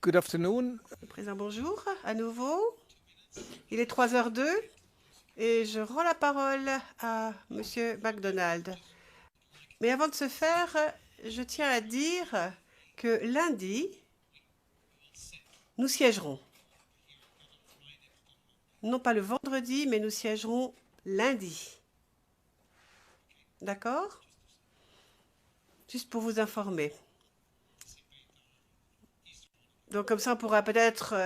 Good afternoon. Président, bonjour, à nouveau. Il est 3h02 et je rends la parole à Monsieur MacDonald. Mais avant de se faire, je tiens à dire que lundi, nous siégerons. Non pas le vendredi, mais nous siégerons lundi. D'accord? Juste pour vous informer. Donc comme ça, on pourra peut-être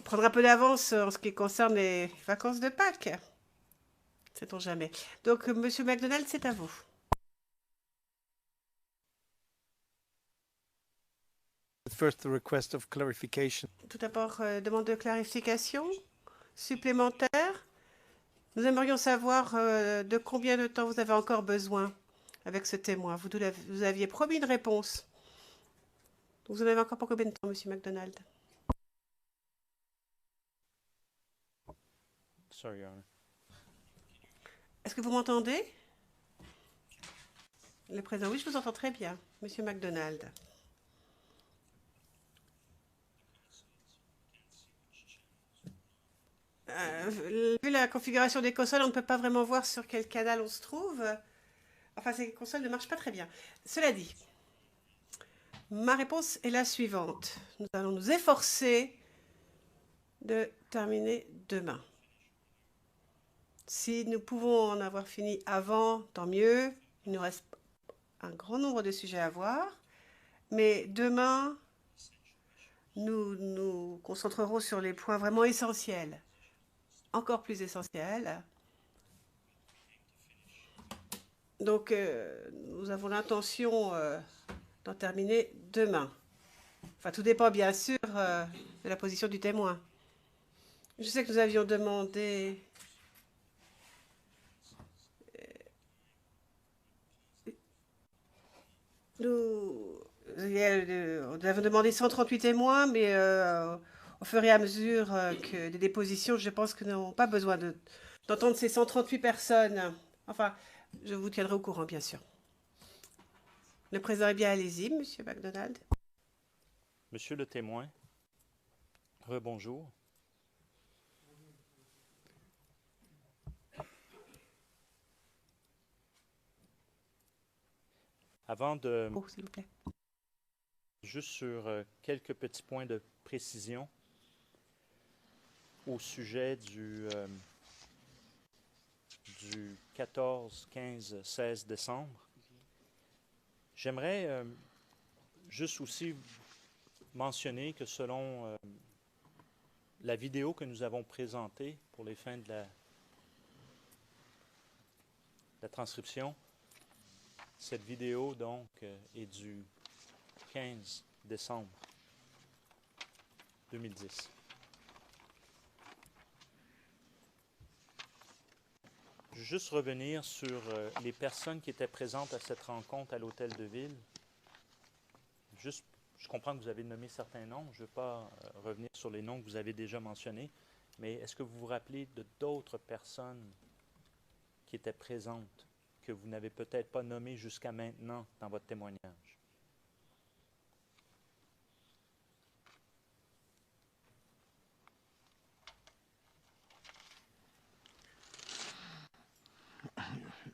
prendre un peu d'avance en ce qui concerne les vacances de Pâques. Sait-on jamais. Donc, Monsieur MacDonald, c'est à vous. First, the request of clarification. Tout d'abord, demande de clarification supplémentaire. Nous aimerions savoir de combien de temps vous avez encore besoin avec ce témoin. Vous aviez promis une réponse. Vous en avez encore pour combien de temps, Monsieur MacDonald? Sorry, Your Honor. Est-ce que vous m'entendez? Le président, oui, je vous entends très bien, Monsieur MacDonald. Vu la configuration des consoles, on ne peut pas vraiment voir sur quel canal on se trouve. Enfin, ces consoles ne marchent pas très bien. Cela dit, ma réponse est la suivante. Nous allons nous efforcer de terminer demain. Si nous pouvons en avoir fini avant, tant mieux. Il nous reste un grand nombre de sujets à voir. Mais demain, nous nous concentrerons sur les points vraiment essentiels. Encore plus essentiels. Donc, nous avons l'intention d'en terminer demain. Enfin, tout dépend bien sûr de la position du témoin. Je sais que nous avions demandé... Nous avons demandé 138 témoins, mais au fur et à mesure que des dépositions, je pense que nous n'avons pas besoin d'entendre ces 138 personnes. Enfin, je vous tiendrai au courant, bien sûr. Le président est bien, allez-y, Monsieur MacDonald. Monsieur le témoin, rebonjour. Avant de... Oh, s'il vous plaît. Juste sur quelques petits points de précision au sujet du 14, 15, 16 décembre. J'aimerais juste aussi mentionner que selon la vidéo que nous avons présentée pour les fins de la transcription, cette vidéo donc est du 15 décembre 2010. Je veux juste revenir sur les personnes qui étaient présentes à cette rencontre à l'Hôtel de Ville. Juste, je comprends que vous avez nommé certains noms. Je ne veux pas revenir sur les noms que vous avez déjà mentionnés, mais est-ce que vous vous rappelez de d'autres personnes qui étaient présentes que vous n'avez peut-être pas nommées jusqu'à maintenant dans votre témoignage?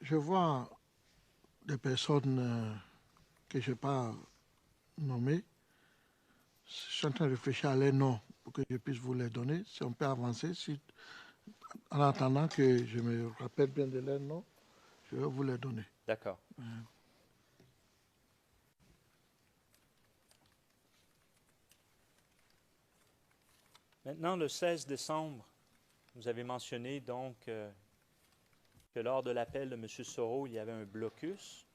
Je vois des personnes que je n'ai pas nommées. Je suis en train de réfléchir à les noms pour que je puisse vous les donner. Si on peut avancer, en attendant que je me rappelle bien de leurs noms, je vais vous les donner. D'accord. Maintenant, le 16 décembre, vous avez mentionné donc que lors de l'appel de M. Soro, il y avait un blocus.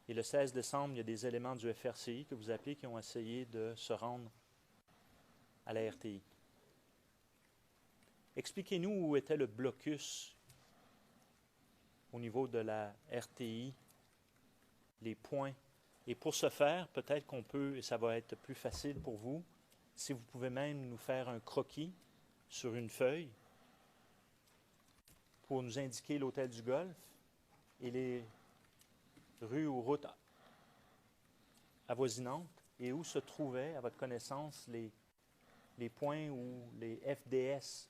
Et le 16 décembre, il y a des éléments du FRCI que vous appelez qui ont essayé de se rendre à la RTI. Expliquez-nous où était le blocus au niveau de la RTI, les points. Et pour ce faire, peut-être qu'on peut, et ça va être plus facile pour vous, si vous pouvez même nous faire un croquis sur une feuille pour nous indiquer l'hôtel du Golfe et les rues ou routes avoisinantes et où se trouvaient, à votre connaissance, les points où les FDS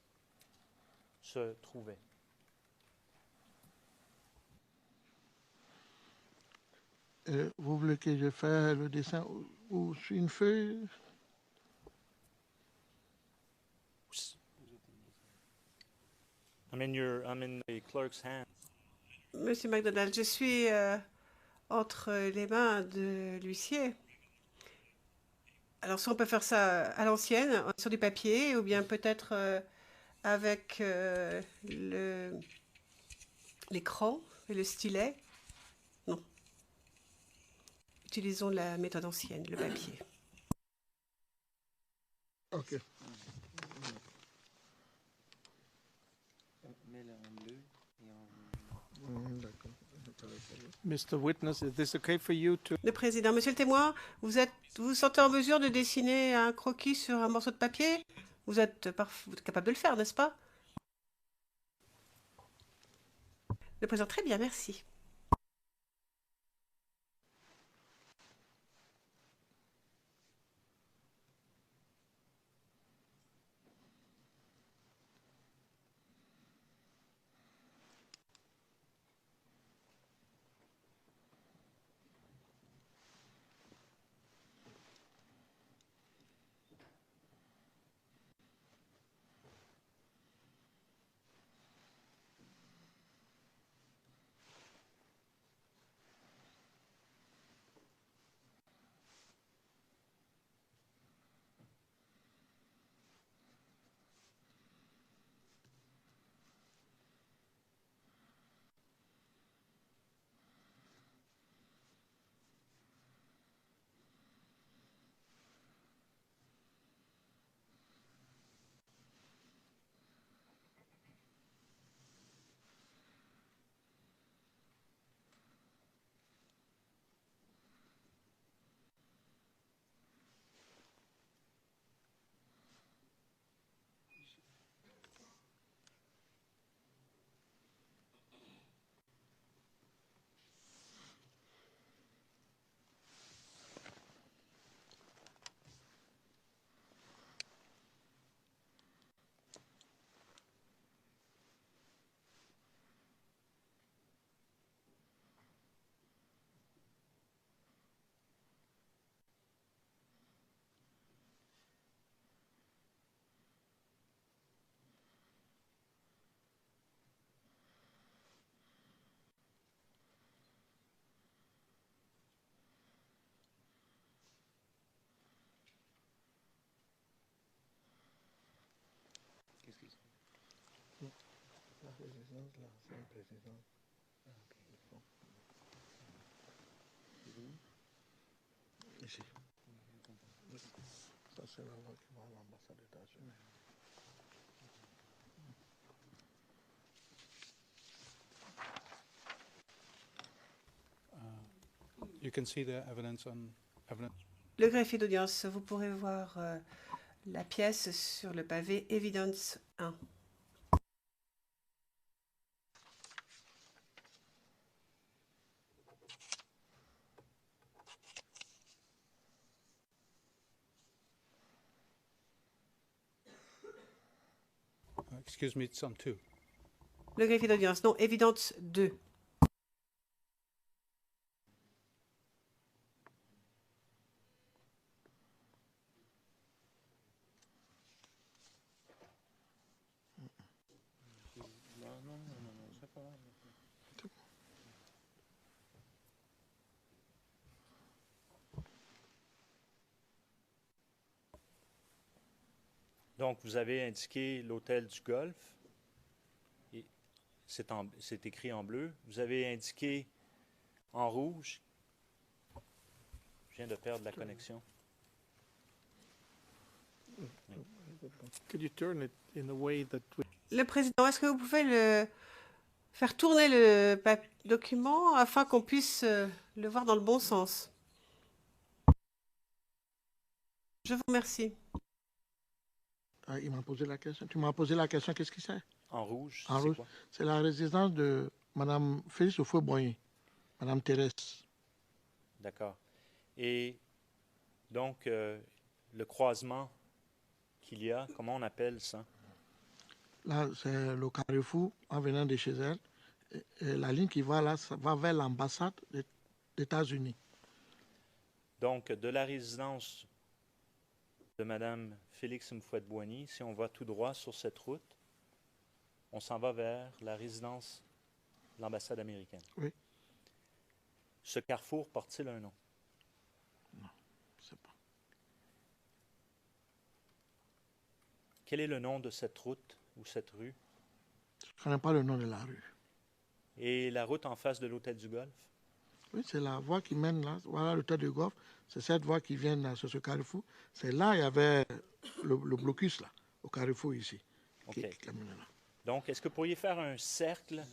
se trouvaient? Vous voulez que je fasse le dessin ou sur une feuille? I'm in the clerk's hand. Monsieur MacDonald, je suis entre les mains de l'huissier. Alors, soit on peut faire ça à l'ancienne, sur du papier, ou bien peut-être avec l'écran et le stylet. Non. Utilisons la méthode ancienne, le papier. Ok. D'accord. Mr. Witness, is this okay for you to? Le président, monsieur le témoin, vous vous sentez en mesure de dessiner un croquis sur un morceau de papier? Vous êtes capable de le faire, n'est-ce pas? Le président, très bien, merci. La résidence, là, c'est un président. Ici. Ça, c'est la loi qui va à l'ambassade des États-Unis. You can see the evidence on evidence. Le greffier d'audience, vous pourrez voir la pièce sur le pavé Evidence 1. Excuse me, it's on 2. Le greffier d'audience, non, Evidence 2. Donc, vous avez indiqué l'hôtel du Golfe. C'est écrit en bleu. Vous avez indiqué en rouge. Je viens de perdre la connexion. Could you turn it in a way that Le président, est-ce que vous pouvez faire tourner le document afin qu'on puisse le voir dans le bon sens? Je vous remercie. Ah, il m'a posé la question. Tu m'as posé la question, qu'est-ce que c'est? En rouge, En c'est rouge. quoi? C'est la résidence de Mme Félix Oufoué-Boigny, Mme Thérèse. D'accord. Et Donc, le croisement qu'il y a, comment on appelle ça? Là, c'est le carrefour en venant de chez elle. Et la ligne qui va là, ça va vers l'ambassade des États-Unis. Donc, de la résidence de Mme Félix Mfouette-Boigny, si on va tout droit sur cette route, on s'en va vers la résidence de l'ambassade américaine. Oui. Ce carrefour porte-t-il un nom? Je sais pas. Quel est le nom de cette route ou cette rue? Je ne connais pas le nom de la rue. Et la route en face de l'hôtel du Golfe? Oui, c'est la voie qui mène là. Voilà l'hôtel de Golfe. C'est cette voie qui vient là, sur ce carrefour. C'est là, il y avait le blocus là, au carrefour ici. OK. Qui amène là. Donc, est-ce que vous pourriez faire un cercle?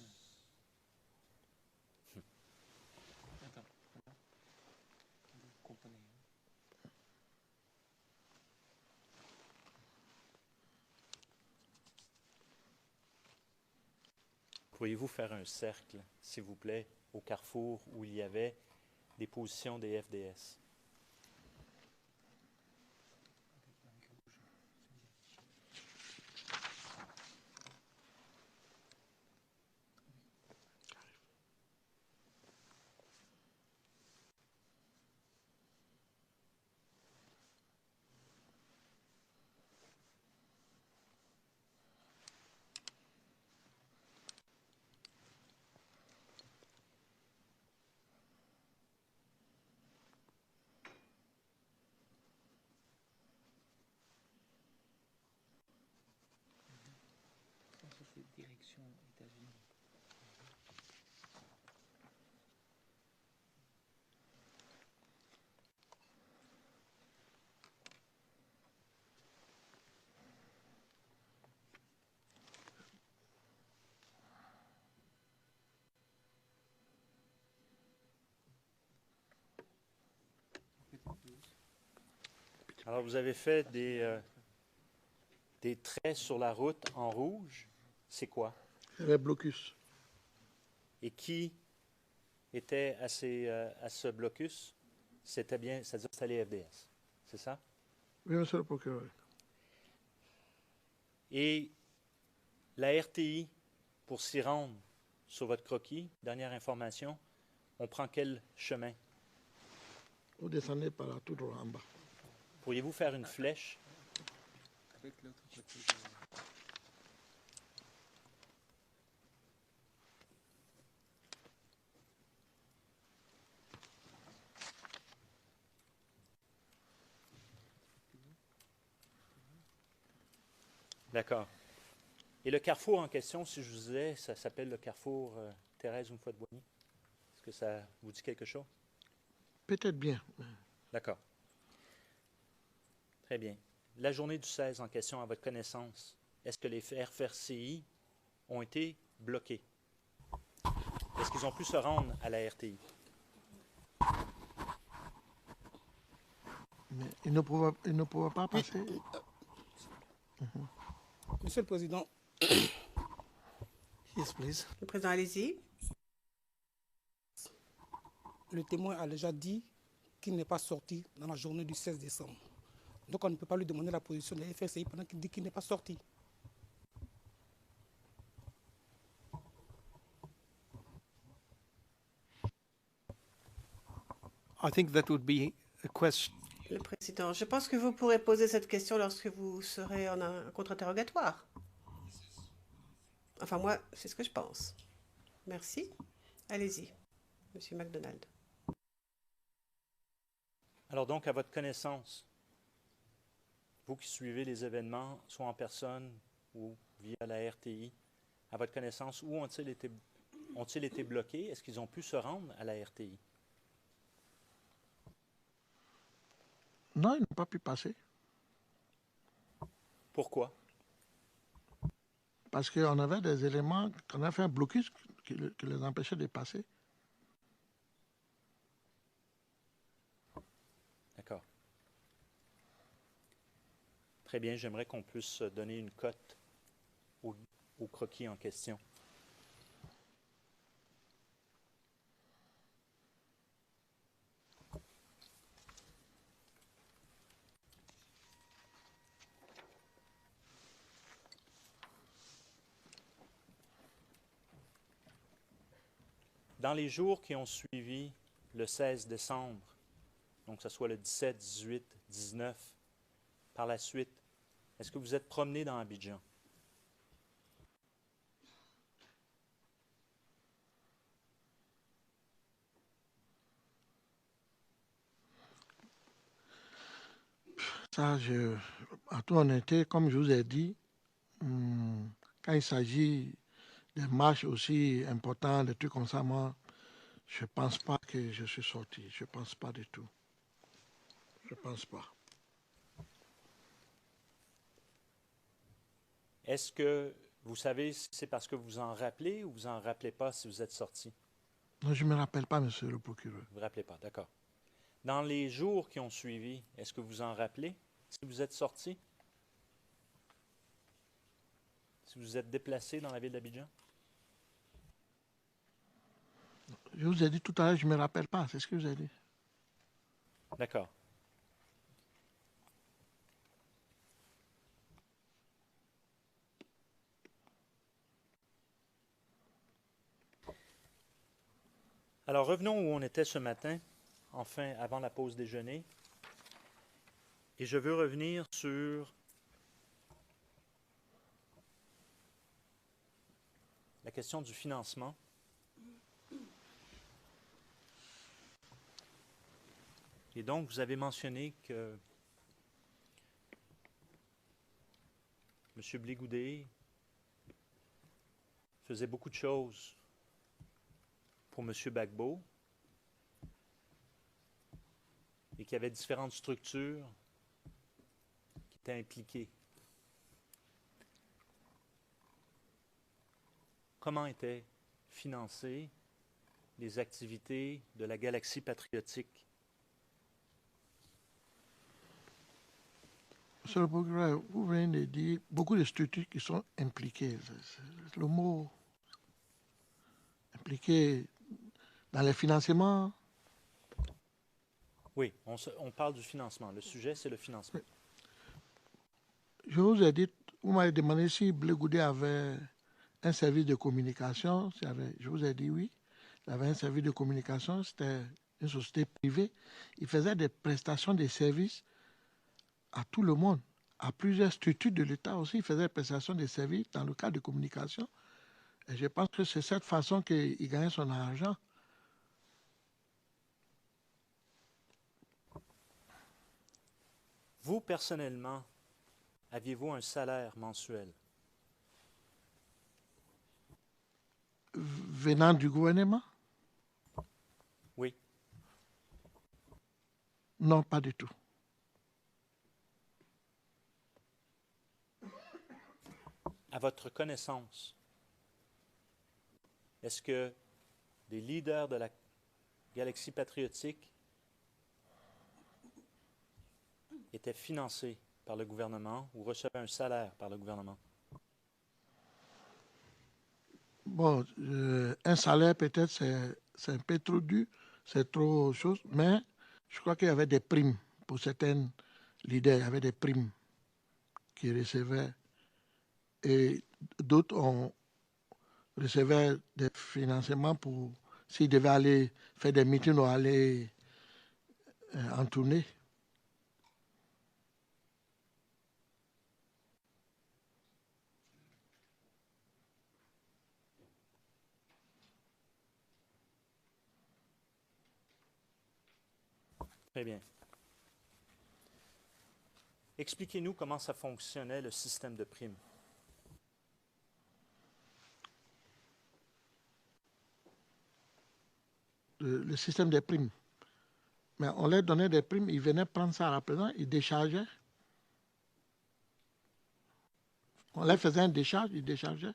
Pourriez-vous faire un cercle, s'il vous plaît, au carrefour où il y avait des positions des FDS? Direction États-Unis. Alors, vous avez fait des traits sur la route en rouge. C'est quoi? C'est le blocus. Et qui était à ce blocus? C'était bien, c'est-à-dire que c'était les FDS. C'est ça? Oui, monsieur le procureur. Et la RTI, pour s'y rendre sur votre croquis, dernière information, on prend quel chemin? Vous descendez par là, tout droit en bas. Pourriez-vous faire une flèche? Avec l'autre côté de... D'accord. Et le carrefour en question, si je vous disais, ça s'appelle le carrefour Thérèse Mfouette-Boigny. Est-ce que ça vous dit quelque chose? Peut-être bien. D'accord. Très bien. La journée du 16 en question, à votre connaissance, est-ce que les RFRCI ont été bloqués? Est-ce qu'ils ont pu se rendre à la RTI? Mais il ne pouvait pas passer. Monsieur le Président, Yes, please. Le président, allez-y. le témoin a déjà dit qu'il n'est pas sorti dans la journée du 16 décembre. Donc on ne peut pas lui demander la position de la FRCI pendant qu'il dit qu'il n'est pas sorti. I think that would be a question. Le président, je pense que vous pourrez poser cette question lorsque vous serez en un contre-interrogatoire. Enfin, moi, c'est ce que je pense. Merci. Allez-y, Monsieur MacDonald. Alors donc, à votre connaissance, vous qui suivez les événements, soit en personne ou via la RTI, à votre connaissance, où ont-ils été bloqués? Est-ce qu'ils ont pu se rendre à la RTI? Non, il n'a pas pu passer. Pourquoi? Parce qu'on avait des éléments, qu'on a fait un blocus qui les empêchait de passer. D'accord. Très bien, j'aimerais qu'on puisse donner une cote au croquis en question. Dans les jours qui ont suivi le 16 décembre, donc que ce soit le 17, 18, 19, par la suite, est-ce que vous êtes promené dans Abidjan? Ça, à toute honnêteté, comme je vous ai dit, quand il s'agit des marches aussi importantes, des trucs comme ça, moi, je ne pense pas que je suis sorti. Je ne pense pas du tout. Je ne pense pas. Est-ce que vous savez si c'est parce que vous en rappelez ou vous en rappelez pas si vous êtes sorti? Non, je ne me rappelle pas, monsieur le procureur. Vous ne vous rappelez pas, d'accord. Dans les jours qui ont suivi, est-ce que vous en rappelez si vous êtes sorti? Si vous êtes déplacé dans la ville d'Abidjan? Je vous ai dit tout à l'heure, je ne me rappelle pas. C'est ce que je vous ai dit. D'accord. Alors revenons où on était ce matin, enfin avant la pause déjeuner. Et je veux revenir sur la question du financement. Et donc, vous avez mentionné que M. Blégoudet faisait beaucoup de choses pour M. Gbagbo et qu'il y avait différentes structures qui étaient impliquées. Comment étaient financées les activités de la Galaxie patriotique? Monsieur le procureur, vous venez de dire beaucoup de structures qui sont impliquées. Le mot impliqué dans les financements. Oui, on parle du financement. Le sujet, c'est le financement. Je vous ai dit, vous m'avez demandé si Blégoudet avait un service de communication. Je vous ai dit oui. Il avait un service de communication. C'était une société privée. Il faisait des prestations de services à tout le monde, à plusieurs structures de l'État aussi. Il faisait des prestations de services dans le cadre de communication. Et je pense que c'est cette façon qu'il gagnait son argent. Vous, personnellement, aviez-vous un salaire mensuel? Venant du gouvernement? Oui. Non, pas du tout. À votre connaissance, est-ce que des leaders de la Galaxie patriotique étaient financés par le gouvernement ou recevaient un salaire par le gouvernement? Bon, un salaire peut-être c'est un peu trop dur, c'est trop chose, mais je crois qu'il y avait des primes pour certains leaders, il y avait des primes qu'ils recevaient et d'autres recevaient des financements pour s'ils devaient aller faire des meetings ou aller en tournée. Très bien. Expliquez-nous comment ça fonctionnait, le système de primes. Le système des primes. Mais on leur donnait des primes, ils venaient prendre ça à la présence, ils déchargeaient. On leur faisait un décharge, ils déchargeaient.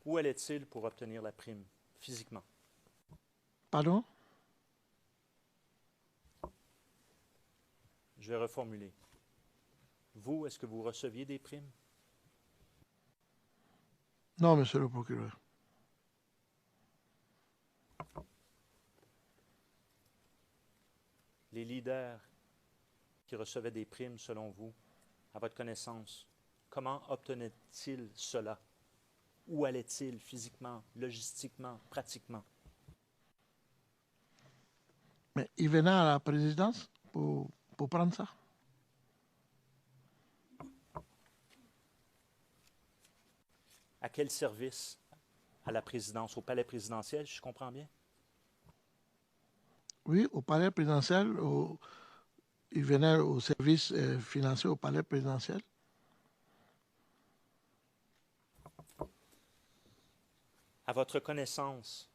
Où allait-il pour obtenir la prime, physiquement? Pardon? Je vais reformuler. Vous, est-ce que vous receviez des primes? Non, monsieur le procureur. Les leaders qui recevaient des primes, selon vous, à votre connaissance, comment obtenaient-ils cela? Où allait-il physiquement, logistiquement, pratiquement? Mais il venait à la présidence pour prendre ça. À quel service? À la présidence, au palais présidentiel, je comprends bien? Oui, au palais présidentiel, il venait au service financier au palais présidentiel. À votre connaissance,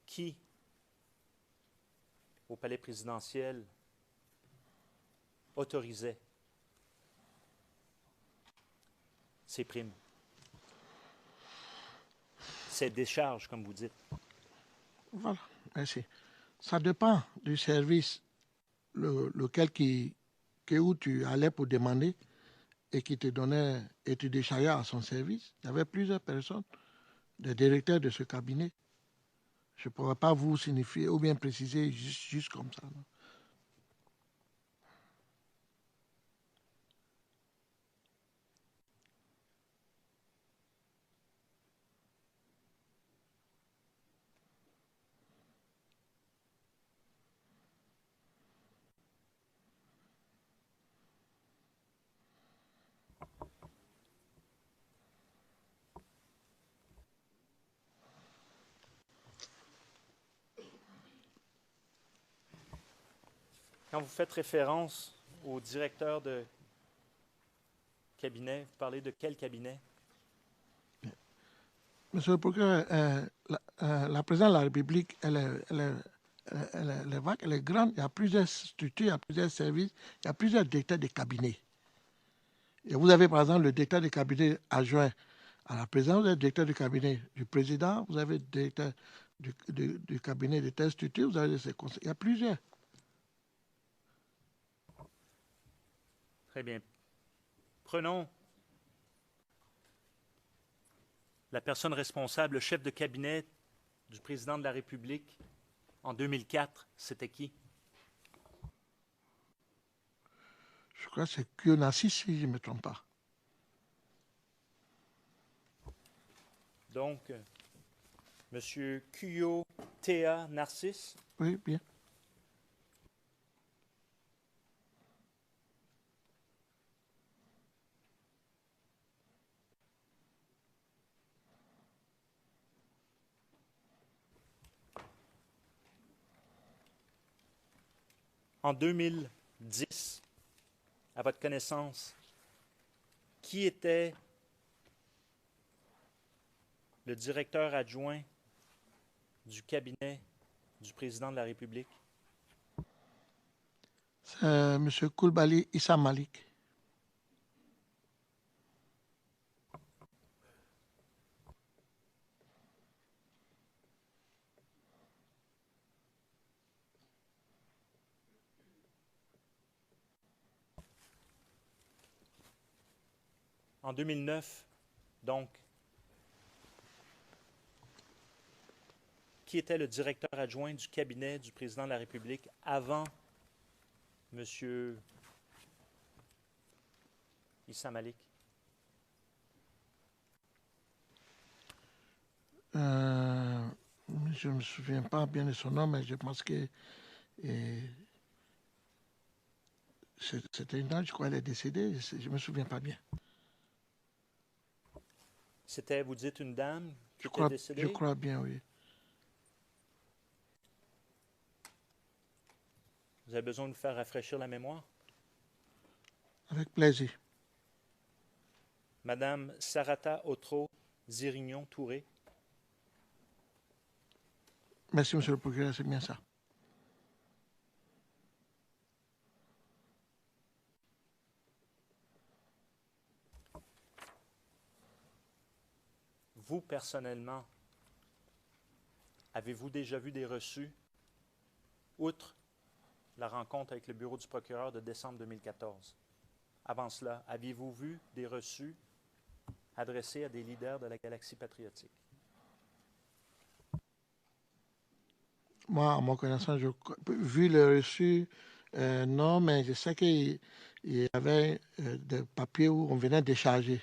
qui, au palais présidentiel, autorisait ces primes? Ces décharges, comme vous dites. Voilà, merci. Ça dépend du service lequel où tu allais pour demander et qui te donnait et tu déchargeais à son service. Il y avait plusieurs personnes, des directeurs de ce cabinet. Je ne pourrais pas vous signifier ou bien préciser juste comme ça. Non? Quand vous faites référence au directeur de cabinet, vous parlez de quel cabinet? Monsieur le procureur, la présidente de la République, elle est vague, elle est grande. Il y a plusieurs structures, il y a plusieurs services, il y a plusieurs directeurs de cabinet. Et vous avez par exemple le directeur de cabinet adjoint à la présidence, vous avez le directeur du cabinet du président, vous avez le directeur du cabinet de telle structure, vous avez ces conseils. Il y a plusieurs. Très bien. Prenons la personne responsable, le chef de cabinet du président de la République en 2004, c'était qui? Je crois que c'est Kionassis, si je ne me trompe pas. Donc, M. Kuyo Théa Narcisse. Oui, bien. En 2010, à votre connaissance, qui était le directeur adjoint du cabinet du président de la République? C'est M. Koulibaly Issa Malik. En 2009, donc, qui était le directeur adjoint du cabinet du président de la République avant M. Issa Malik? Je ne me souviens pas bien de son nom, mais je pense que c'était une dame, je crois qu'elle est décédée, je ne me souviens pas bien. C'était, vous dites, une dame qui était Je décédée? crois bien, oui. Vous avez besoin de nous faire rafraîchir la mémoire? Avec plaisir. Madame Sarata Otro Zirignon Touré. Merci, monsieur le procureur, c'est bien ça. Vous, personnellement, avez-vous déjà vu des reçus, outre la rencontre avec le bureau du procureur de décembre 2014? Avant cela, aviez-vous vu des reçus adressés à des leaders de la galaxie patriotique? Moi, à mon connaissance, vu le reçu, non, mais je sais qu'il y avait des papiers où on venait décharger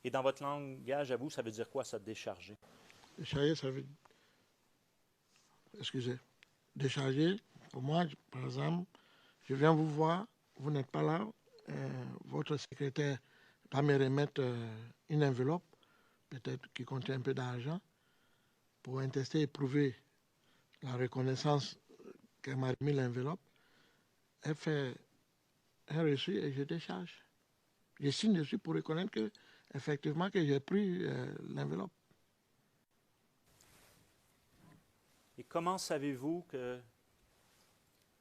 Et dans votre langage à vous, ça veut dire quoi, ça, décharger? Décharger, ça veut... Excusez. Décharger, pour moi, par exemple, je viens vous voir, vous n'êtes pas là, votre secrétaire va me remettre une enveloppe, peut-être qui contient un peu d'argent, pour tester et prouver la reconnaissance qu'elle m'a remis l'enveloppe. Elle fait un reçu et je décharge. Je signe dessus pour reconnaître que, effectivement, que j'ai pris l'enveloppe. Et comment savez-vous que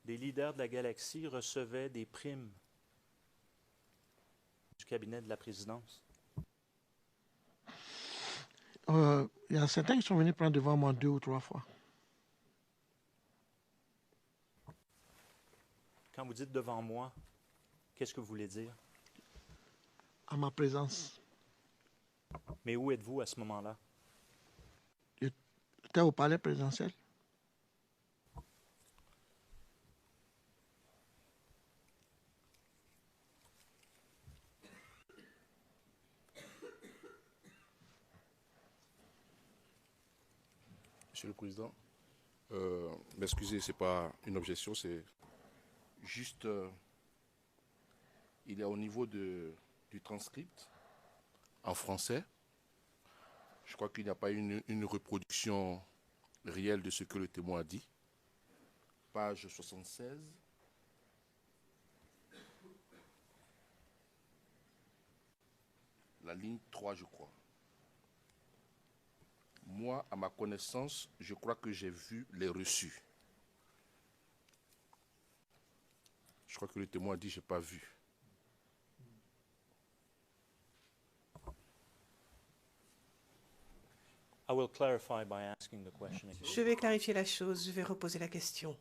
des leaders de la galaxie recevaient des primes du cabinet de la présidence? Il y a certains qui sont venus prendre devant moi 2 ou 3 fois. Quand vous dites devant moi, qu'est-ce que vous voulez dire? À ma présence. Mais où êtes-vous à ce moment-là? J'étais au palais présidentiel. Monsieur le Président, m'excusez, ce n'est pas une objection, c'est juste, il est au niveau du transcript en français. Je crois qu'il n'y a pas une reproduction réelle de ce que le témoin a dit. Page 76. La ligne 3, je crois. Moi, à ma connaissance, je crois que j'ai vu les reçus. Je crois que le témoin a dit, je n'ai pas vu. I will clarify by asking the question again. Je vais clarifier la chose, je vais reposer la question.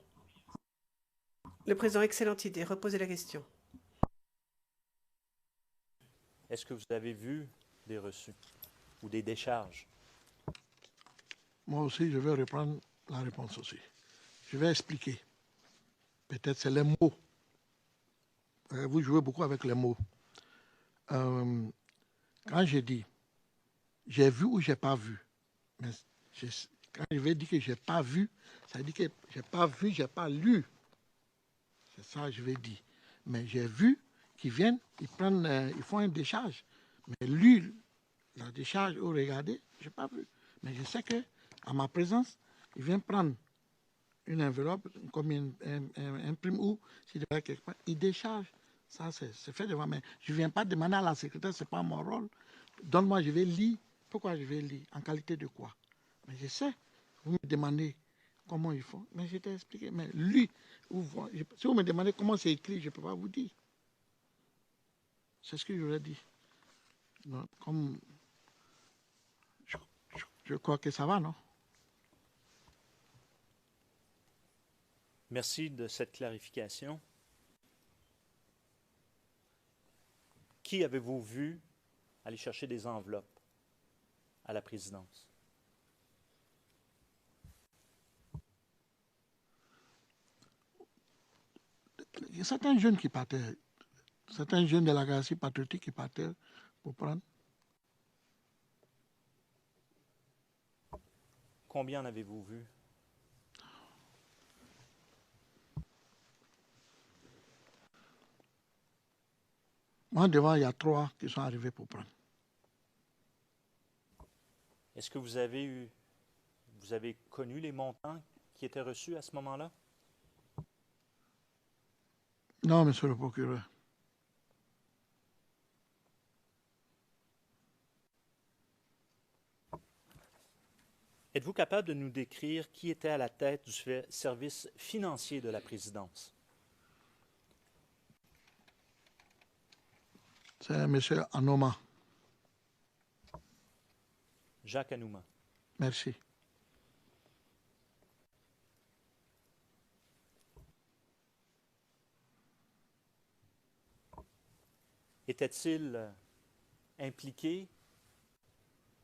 Le président, excellente idée, reposez la question. Est-ce que vous avez vu des reçus ou des décharges? Moi aussi, je vais reprendre la réponse aussi. Je vais expliquer. Peut-être c'est les mots. Vous jouez beaucoup avec les mots. Quand j'ai dit, j'ai vu ou j'ai pas vu, mais quand je vais dire que j'ai pas vu, ça veut dire que j'ai pas vu, j'ai pas lu. C'est ça que je vais dire. Mais j'ai vu qu'ils viennent, ils font une décharge. Mais lui, la décharge ou regarder, j'ai pas vu. Mais je sais que à ma présence, il vient prendre une enveloppe, comme un prime ou s'il est quelque part, il décharge. Ça, c'est fait devant moi. Je ne viens pas demander à la secrétaire, ce n'est pas mon rôle. Donne-moi, je vais lire. Pourquoi je vais lire? En qualité de quoi? Mais je sais. Vous me demandez comment il faut. Mais je t'ai expliqué. Mais lui, si vous me demandez comment c'est écrit, je ne peux pas vous dire. C'est ce que j'aurais dit. Donc, comme je crois que ça va, non? Merci de cette clarification. Qui avez-vous vu aller chercher des enveloppes à la présidence? Il y a certains jeunes qui partaient, certains jeunes de la galaxie patriotique qui partaient pour prendre. Combien en avez-vous vu? Moi, devant, il y a 3 qui sont arrivés pour prendre. Est-ce que vous avez connu les montants qui étaient reçus à ce moment-là? Non, monsieur le procureur. Êtes-vous capable de nous décrire qui était à la tête du service financier de la présidence? C'est monsieur Anoma. Jacques Anouma. Merci. Était-il impliqué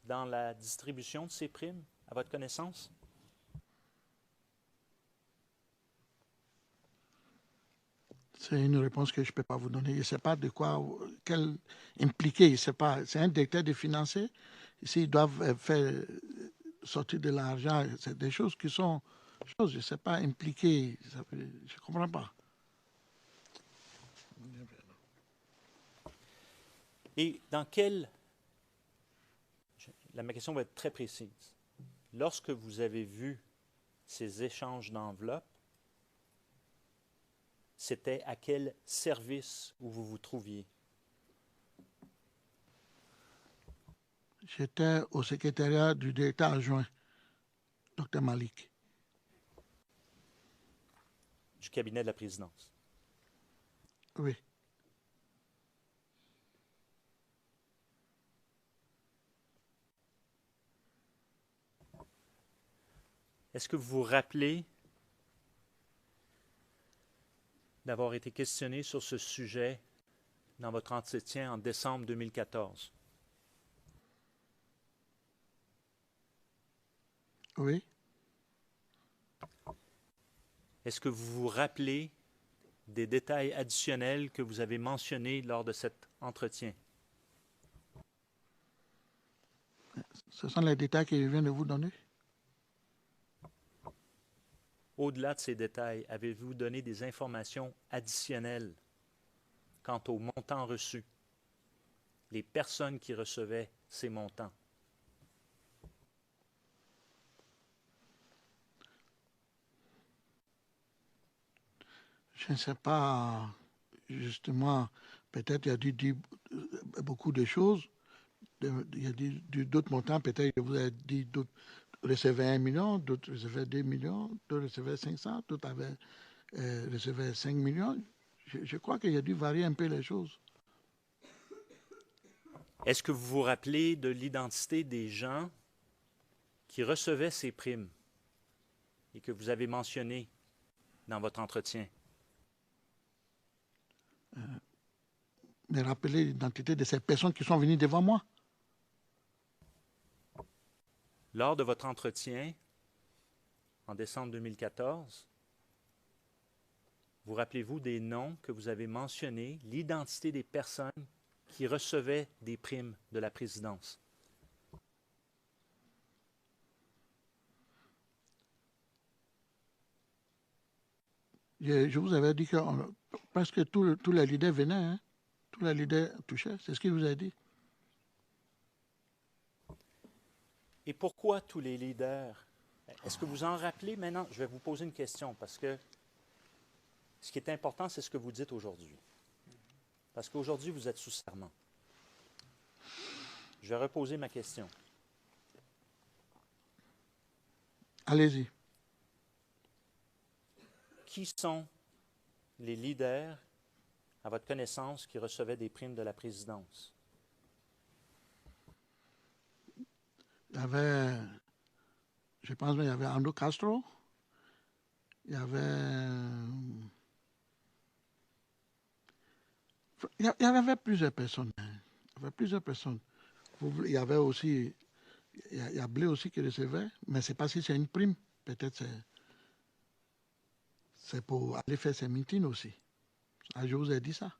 dans la distribution de ces primes, à votre connaissance? C'est une réponse que je ne peux pas vous donner. Je ne sais pas de quoi, quel impliqué, je sais pas. C'est un directeur des financiers. S'ils doivent faire sortir de l'argent, c'est des choses qui sont, je ne sais pas, impliquées. Je ne comprends pas. Et ma question va être très précise. Lorsque vous avez vu ces échanges d'enveloppes, c'était à quel service où vous vous trouviez? J'étais au secrétariat du directeur adjoint, Dr Malik. Du cabinet de la présidence. Oui. Est-ce que vous vous rappelez d'avoir été questionné sur ce sujet dans votre entretien en décembre 2014? Oui. Est-ce que vous vous rappelez des détails additionnels que vous avez mentionnés lors de cet entretien? Ce sont les détails que je viens de vous donner. Au-delà de ces détails, avez-vous donné des informations additionnelles quant aux montants reçus, les personnes qui recevaient ces montants? Je ne sais pas, justement, peut-être il y a dit beaucoup de choses. Il y a dit d'autres montants, peut-être il vous a dit d'autres recevaient 1 million, d'autres recevaient 2 millions, d'autres recevaient 500, d'autres recevaient 5 millions. Je crois qu'il a dû varier un peu les choses. Est-ce que vous vous rappelez de l'identité des gens qui recevaient ces primes et que vous avez mentionné dans votre entretien? Me rappeler l'identité de ces personnes qui sont venues devant moi. Lors de votre entretien, en décembre 2014, vous rappelez-vous des noms que vous avez mentionnés, l'identité des personnes qui recevaient des primes de la présidence? Je vous avais dit que presque tous les leaders venaient, hein? Tous les leaders touchaient, c'est ce qu'il vous a dit. Et pourquoi tous les leaders? Est-ce que vous en rappelez maintenant? Je vais vous poser une question parce que ce qui est important, c'est ce que vous dites aujourd'hui. Parce qu'aujourd'hui, vous êtes sous serment. Je vais reposer ma question. Allez-y. Qui sont les leaders, à votre connaissance, qui recevaient des primes de la présidence? Il y avait, je pense, il y avait Andrew Castro, il y avait plusieurs personnes. Hein. Il y avait plusieurs personnes. Il y avait aussi, il y a Blé aussi qui recevait, mais je ne sais pas si c'est une prime. Peut-être c'est pour aller faire ses meetings aussi. Ah, je vous ai dit ça.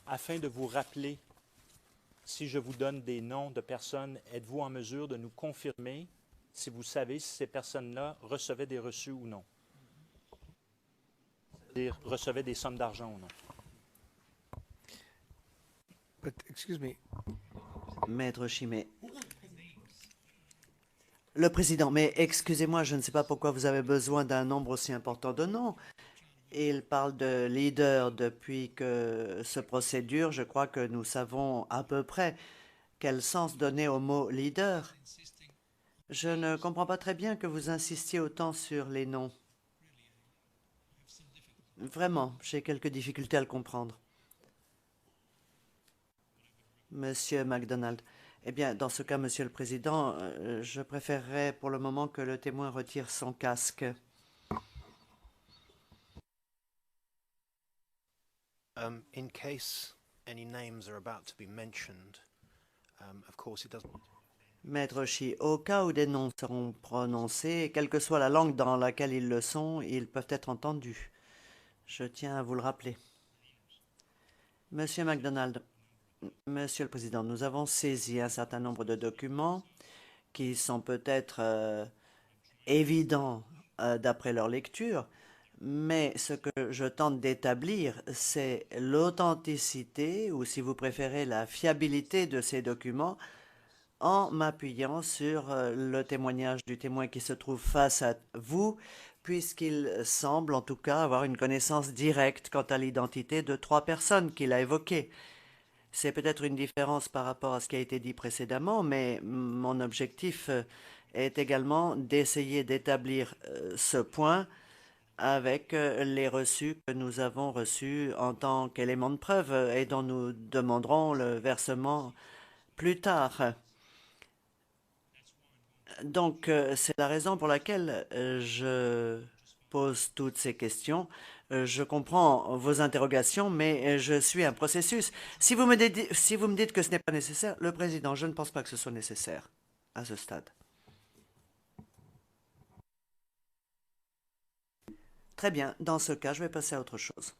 Afin de vous rappeler, si je vous donne des noms de personnes, êtes-vous en mesure de nous confirmer si vous savez si ces personnes-là recevaient des reçus ou non? C'est-à-dire recevaient des sommes d'argent ou non? But excuse me, Maître Chimay. Le président, mais excusez-moi, je ne sais pas pourquoi vous avez besoin d'un nombre aussi important de noms. Il parle de leader depuis que ce procédure. Je crois que nous savons à peu près quel sens donner au mot leader. Je ne comprends pas très bien que vous insistiez autant sur les noms. Vraiment, j'ai quelques difficultés à le comprendre. Monsieur MacDonald. Eh bien, dans ce cas, Monsieur le Président, je préférerais pour le moment que le témoin retire son casque. In case any names are about to be mentioned, of course it doesn't. Maître Shi, au cas où des noms seront prononcés, quelle que soit la langue dans laquelle ils le sont, ils peuvent être entendus. Je tiens à vous le rappeler. Monsieur MacDonald, Monsieur le Président, nous avons saisi un certain nombre de documents qui sont peut-être évidents d'après leur lecture, mais ce que je tente d'établir, c'est l'authenticité, ou si vous préférez, la fiabilité de ces documents, en m'appuyant sur le témoignage du témoin qui se trouve face à vous, puisqu'il semble en tout cas avoir une connaissance directe quant à l'identité de 3 personnes qu'il a évoquées. C'est peut-être une différence par rapport à ce qui a été dit précédemment, mais mon objectif est également d'essayer d'établir ce point avec les reçus que nous avons reçus en tant qu'élément de preuve et dont nous demanderons le versement plus tard. Donc, c'est la raison pour laquelle je pose toutes ces questions. Je comprends vos interrogations, mais je suis un processus. Si vous me dites que ce n'est pas nécessaire, le Président, je ne pense pas que ce soit nécessaire à ce stade. Très bien. Dans ce cas, je vais passer à autre chose.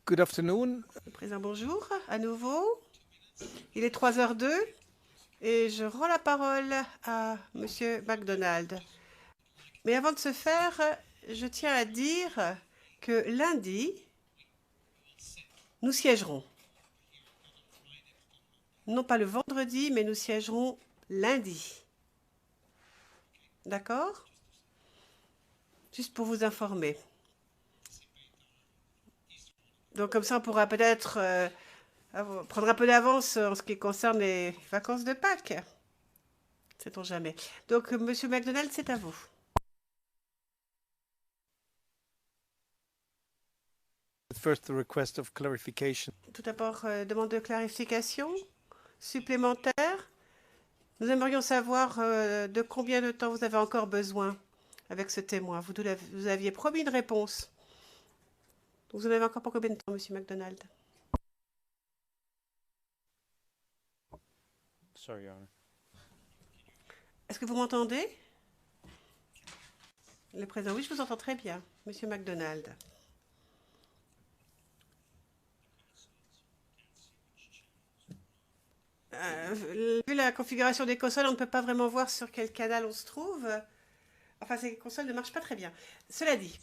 Good afternoon. Président, bonjour. À nouveau, il est 3h02 et je rends la parole à Monsieur MacDonald. Mais avant de ce faire, je tiens à dire que lundi, nous siégerons. Non pas le vendredi, mais nous siégerons lundi. D'accord? Juste pour vous informer. Donc comme ça, on pourra peut-être prendre un peu d'avance en ce qui concerne les vacances de Pâques. Sait-on jamais. Donc, Monsieur MacDonald, c'est à vous. First, the request of clarification. Tout d'abord, demande de clarification supplémentaire. Nous aimerions savoir de combien de temps vous avez encore besoin avec ce témoin. Vous aviez promis une réponse. Vous en avez encore pour combien de temps, Monsieur MacDonald? Sorry, Your Honor. Est-ce que vous m'entendez? Le président, oui, je vous entends très bien, Monsieur MacDonald. Vu la configuration des consoles, on ne peut pas vraiment voir sur quel canal on se trouve. Enfin, ces consoles ne marchent pas très bien. Cela dit,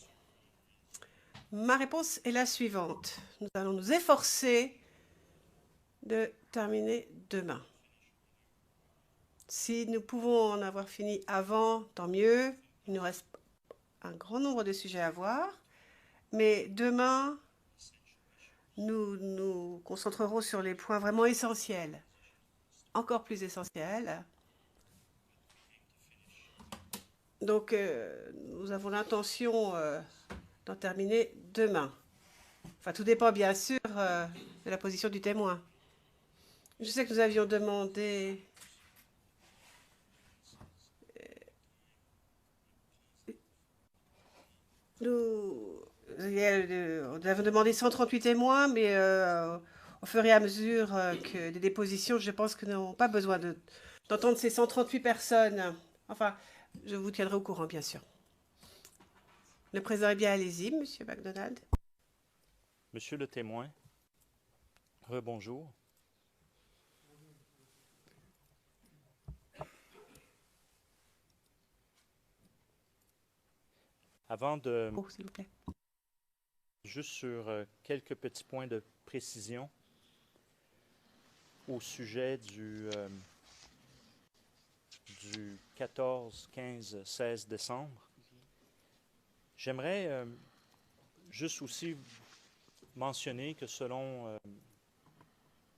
ma réponse est la suivante. Nous allons nous efforcer de terminer demain. Si nous pouvons en avoir fini avant, tant mieux. Il nous reste un grand nombre de sujets à voir. Mais demain, nous nous concentrerons sur les points vraiment essentiels. Encore plus essentiels. Donc, nous avons l'intention d'en terminer demain. Enfin, tout dépend bien sûr de la position du témoin. Je sais que nous avions demandé... Nous avons demandé 138 témoins, mais au fur et à mesure que des dépositions, je pense que nous n'avons pas besoin d'entendre ces 138 personnes. Enfin, je vous tiendrai au courant, bien sûr. Le président est bien, allez-y, Monsieur MacDonald. Monsieur le témoin, rebonjour. Avant de... Oh, s'il vous plaît. Juste sur quelques petits points de précision au sujet du 14, 15, 16 décembre. J'aimerais juste aussi mentionner que selon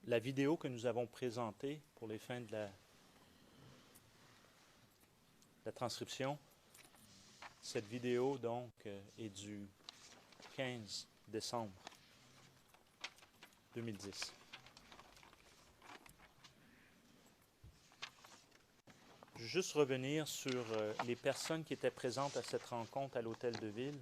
la vidéo que nous avons présentée pour les fins de la transcription, cette vidéo, donc, est du 15 décembre 2010. Je vais juste revenir sur les personnes qui étaient présentes à cette rencontre à l'Hôtel de Ville.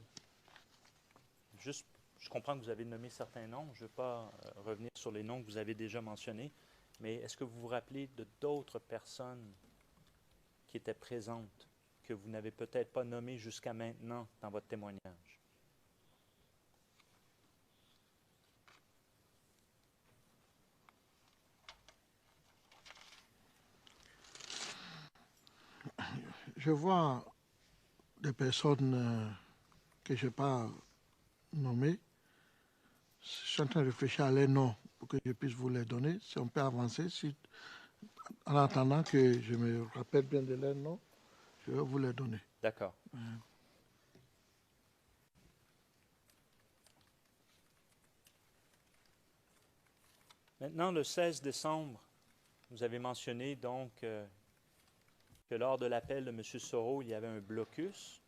juste, je comprends que vous avez nommé certains noms. Je ne veux pas revenir sur les noms que vous avez déjà mentionnés, mais est-ce que vous vous rappelez de d'autres personnes qui étaient présentes que vous n'avez peut-être pas nommées jusqu'à maintenant dans votre témoignage? Je vois des personnes que je n'ai pas nommées. Je suis en train de réfléchir à les noms pour que je puisse vous les donner. Si on peut avancer, en attendant que je me rappelle bien de leurs noms, je vais vous les donner. D'accord. Maintenant, le 16 décembre, vous avez mentionné donc que lors de l'appel de M. Soro, il y avait un blocus.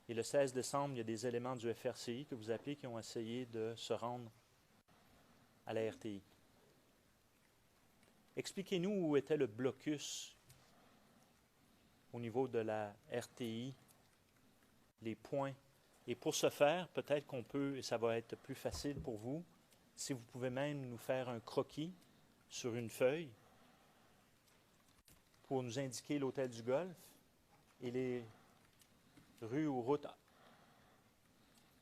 Et le 16 décembre, il y a des éléments du FRCI que vous appelez qui ont essayé de se rendre à la RTI. Expliquez-nous où était le blocus au niveau de la RTI, les points. Et pour ce faire, peut-être qu'on peut, et ça va être plus facile pour vous, si vous pouvez même nous faire un croquis sur une feuille pour nous indiquer l'hôtel du Golfe et les rues ou routes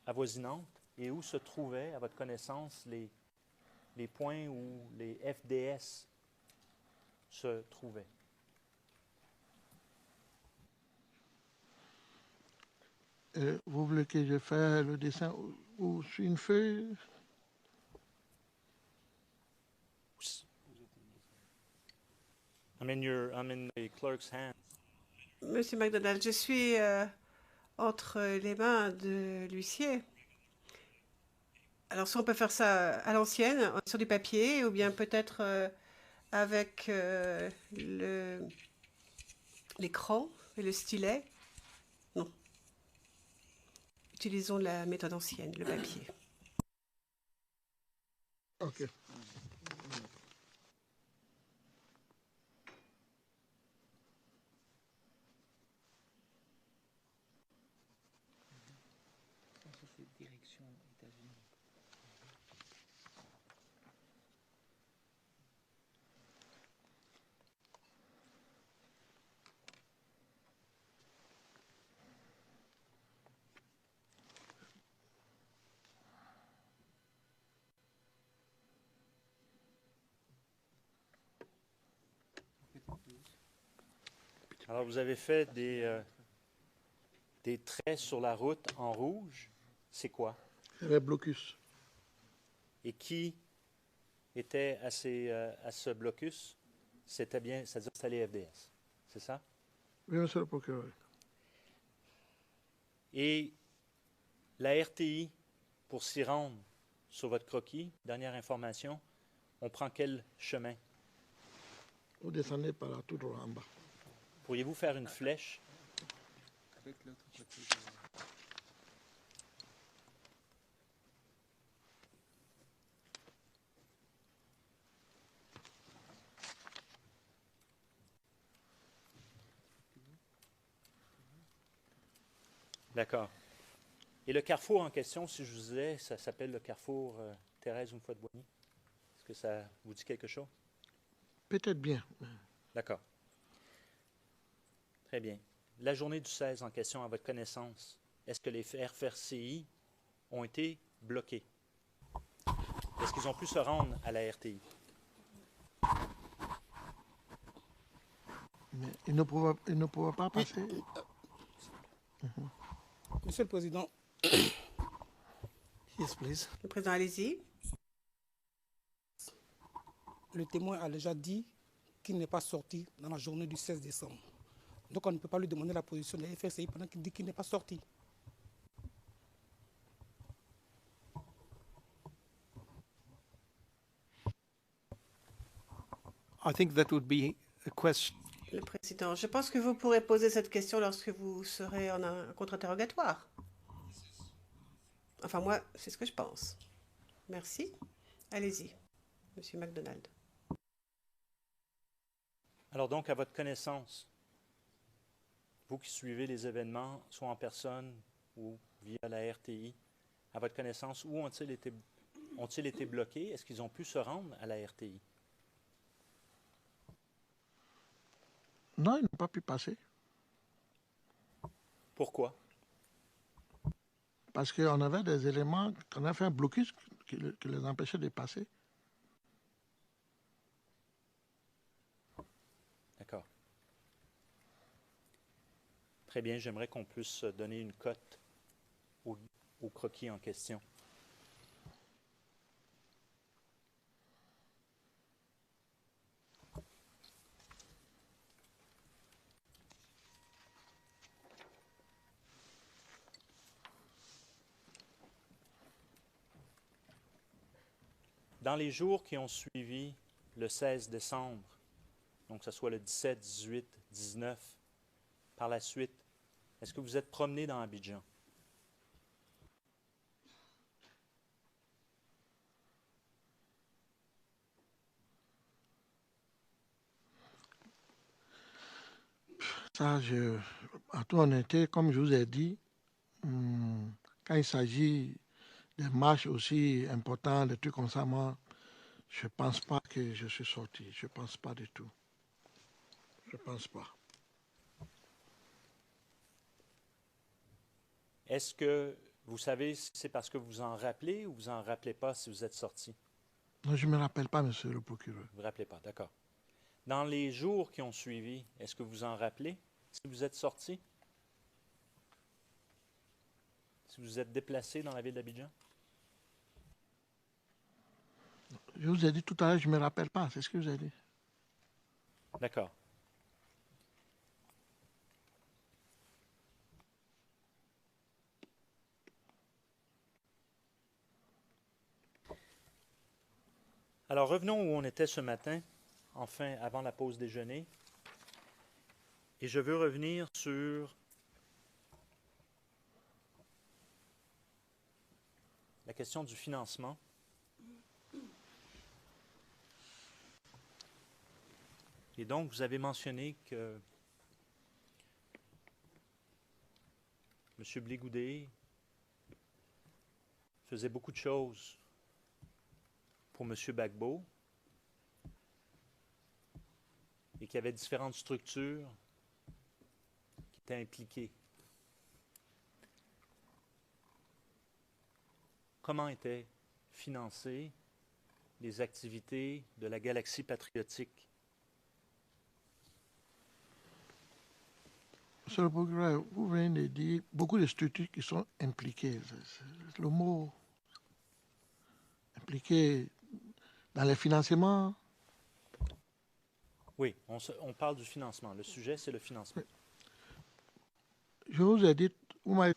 avoisinantes et où se trouvaient, à votre connaissance, les points où les FDS se trouvaient. Vous voulez que je fasse le dessin ou sur une feuille? I'm in the clerk's hand. Monsieur MacDonald, je suis entre les mains de l'huissier. Alors, soit on peut faire ça à l'ancienne, sur du papier, ou bien peut-être avec l'écran et le stylet. Non. Utilisons la méthode ancienne, le papier. OK. Alors, vous avez fait des traits sur la route en rouge. C'est quoi? C'est le blocus. Et qui était à ce blocus? C'était bien, c'est-à-dire que c'était les FDS. C'est ça? Oui, monsieur le procureur. Et la RTI, pour s'y rendre sur votre croquis, dernière information, on prend quel chemin? Vous descendez par là, tout droit en bas. Pourriez-vous faire une flèche? D'accord. Et le carrefour en question, si je vous disais, ça s'appelle le carrefour Thérèse une fois de Boigny. Est-ce que ça vous dit quelque chose? Peut-être bien. D'accord. Très bien. La journée du 16 en question, à votre connaissance, est-ce que les FRCI ont été bloqués? Est-ce qu'ils ont pu se rendre à la RTI? Mais il ne pourra pas passer. Monsieur le Président, Yes, please. Le président, allez-y. le témoin a déjà dit qu'il n'est pas sorti dans la journée du 16 décembre. Donc on ne peut pas lui demander la position de la FRCI pendant qu'il dit qu'il n'est pas sorti. I think that would be a question. Le président, je pense que vous pourrez poser cette question lorsque vous serez en un contre-interrogatoire. Enfin, moi, c'est ce que je pense. Merci. Allez-y, Monsieur MacDonald. Alors donc, à votre connaissance, vous qui suivez les événements, soit en personne ou via la RTI? À votre connaissance, où ont-ils été bloqués? Est-ce qu'ils ont pu se rendre à la RTI? Non, ils n'ont pas pu passer. Pourquoi? Parce qu'on avait des éléments, qu'on a fait un blocus qui les empêchait de passer. D'accord. Très bien, j'aimerais qu'on puisse donner une cote au croquis en question. Dans les jours qui ont suivi le 16 décembre, donc que ce soit le 17, 18, 19, par la suite, est-ce que vous êtes promené dans Abidjan? Ça, en toute honnêteté, comme je vous ai dit, quand il s'agit des marches aussi importantes, des trucs comme ça, moi, je ne pense pas que je suis sorti. Je ne pense pas du tout. Je ne pense pas. Est-ce que vous savez si c'est parce que vous en rappelez ou vous en rappelez pas si vous êtes sorti? Non, je ne me rappelle pas, monsieur le procureur. Vous ne vous rappelez pas, d'accord. Dans les jours qui ont suivi, est-ce que vous en rappelez si vous êtes sorti? Si vous êtes déplacé dans la ville d'Abidjan? Je vous ai dit tout à l'heure, je ne me rappelle pas. C'est ce que je vous ai dit. D'accord. Alors revenons où on était ce matin, enfin avant la pause déjeuner. Et je veux revenir sur la question du financement. Et donc, vous avez mentionné que M. Blégoudet faisait beaucoup de choses pour M. Gbagbo et qu'il y avait différentes structures qui étaient impliquées. Comment étaient financées les activités de la Galaxie patriotique? Monsieur le procureur, vous venez de dire beaucoup de structures qui sont impliquées. C'est le mot impliqué dans les financements. Oui, on parle du financement. Le sujet, c'est le financement. Je vous ai dit, vous m'avez...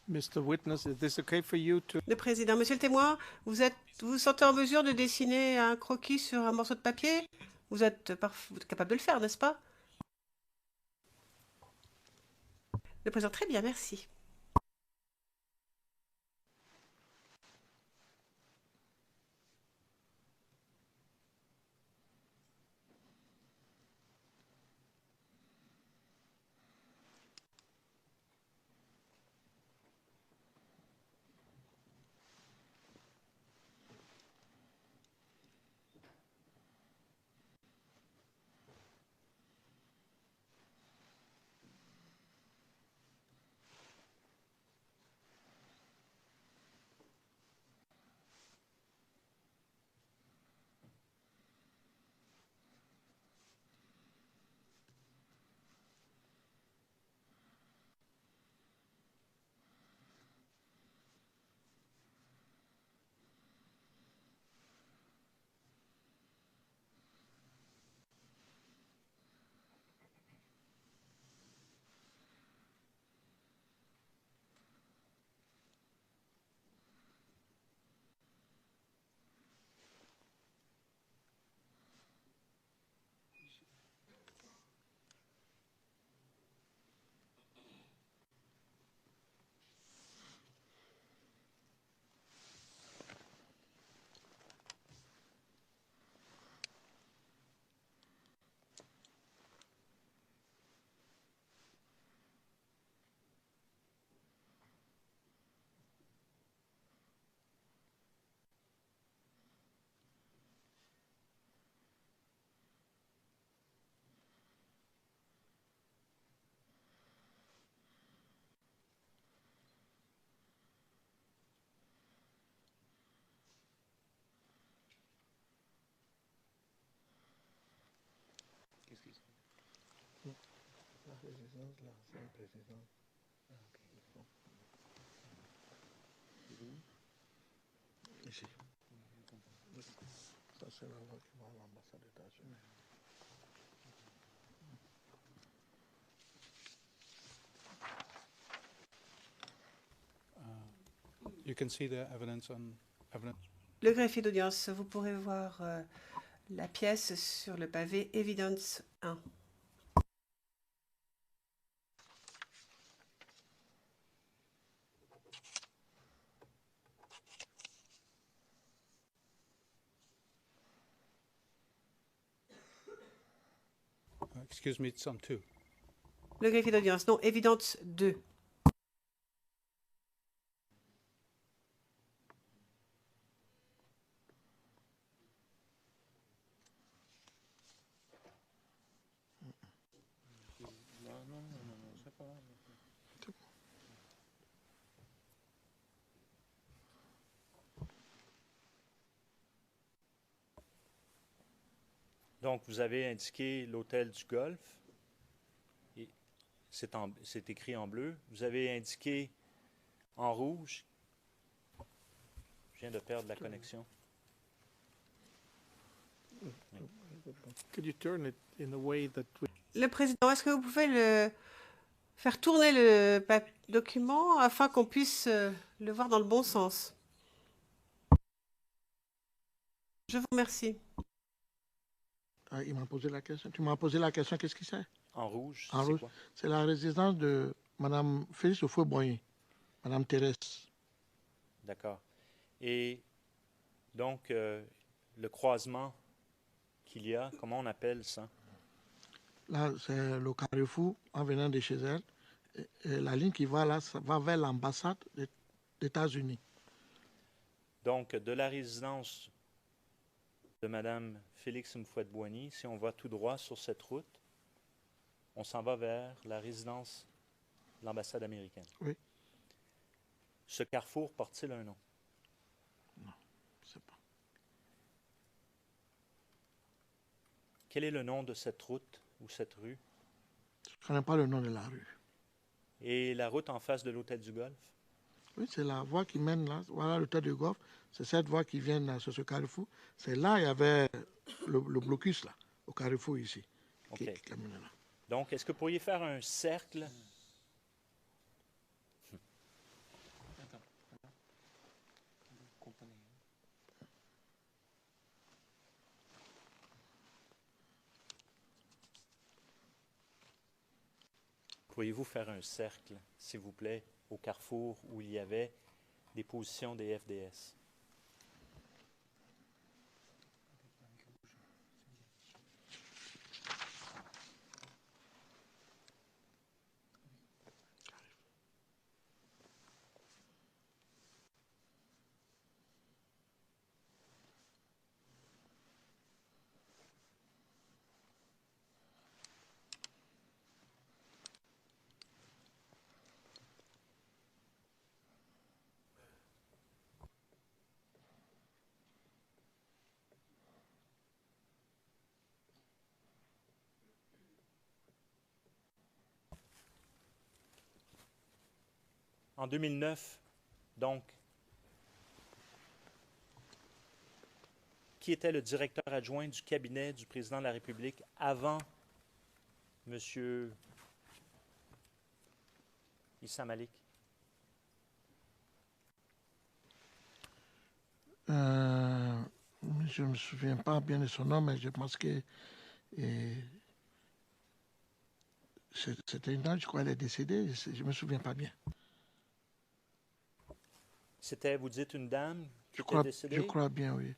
Mr. Witness, is this okay for you to... Le président, monsieur le témoin, vous vous sentez en mesure de dessiner un croquis sur un morceau de papier? Vous êtes capable de le faire, n'est-ce pas? Le président, très bien, merci. résidence, là, c'est un président. Ici. Ça, c'est la voie qui va à l'ambassade des États-Unis. You can see the evidence on evidence. Le greffier d'audience, vous pourrez voir la pièce sur le pavé Evidence 1. Excuse me, it's on 2. Le greffier d'audience, non, Evidence 2. c'est pas grave. Donc, vous avez indiqué l'hôtel du Golfe. Et c'est écrit en bleu. Vous avez indiqué en rouge. Je viens de perdre la connexion. Could you turn it in a way that Le président, est-ce que vous pouvez faire tourner le document afin qu'on puisse le voir dans le bon sens? Je vous remercie. Ah, il m'a posé la question. Tu m'as posé la question, qu'est-ce que c'est? En rouge, En c'est rouge. quoi? C'est la résidence de Mme Félix Oufoué-Boigny, Mme Thérèse. D'accord. Et donc, le croisement qu'il y a, comment on appelle ça? Là, c'est le carrefour en venant de chez elle. Et la ligne qui va là, ça va vers l'ambassade des États-Unis. Donc, de la résidence de Mme Félix Mfouette-Boigny, si on va tout droit sur cette route, on s'en va vers la résidence de l'ambassade américaine. Oui. Ce carrefour porte-t-il un nom? Non, je ne sais pas. Quel est le nom de cette route ou cette rue? Je ne connais pas le nom de la rue. Et la route en face de l'hôtel du Golfe? Oui, c'est la voie qui mène là. Voilà l'hôtel du Golfe. C'est cette voie qui vient là, sur ce carrefour. C'est là il y avait le blocus là, au carrefour ici. Qui menait là. Donc, est-ce que vous pourriez faire un cercle? Pourriez-vous faire un cercle, s'il vous plaît, au carrefour où il y avait des positions des FDS? En 2009, donc, qui était le directeur adjoint du cabinet du président de la République avant M. Issa Malik? Je ne me souviens pas bien de son nom, mais je pense que c'était une dame, je crois, elle est décédée. Je ne me souviens pas bien. C'était, vous dites, une dame qui était décédée? Je crois bien, oui.